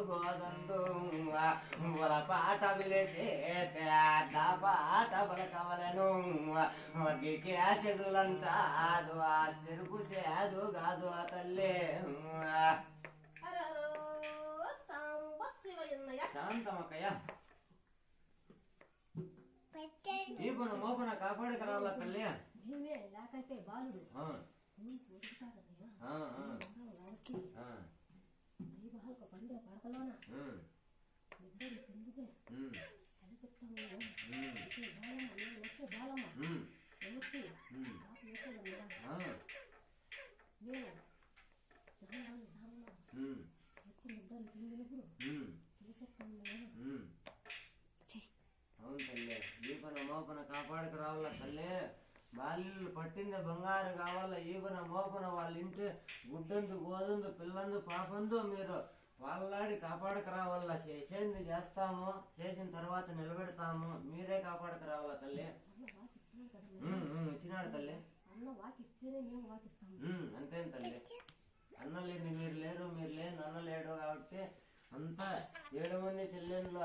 గోదందు పాట విలేసే పాట బలకవలను కేసెదులంటాదు ఆ చెరుకు సేదు కాదు ఆ తల్లి శాంతమక్కయ్య ఈ పన మోపన కాపాడకరావాల తల్లి అవును తల్లి ఈపన మోపన కాపాడక రావాల తల్లి బాల్యులు పట్టింది బంగారు కావాల ఈపన మోపన వాళ్ళ ఇంటి గుడ్డందు గోదందు పిల్లందు పాపందు మీరు వాళ్ళాడి కాపాడక రావాల చేసేది చేస్తాము చేసిన తర్వాత నిలబెడతాము మీరే కాపాడక రావాల తల్లి ఇచ్చినాడు తల్లి అంతేం తల్లి అన్న లేని మీరు లేరు మీరు లేని అన్న లేడు కాబట్టి అంతా 7 మంది చెల్లెళ్ళు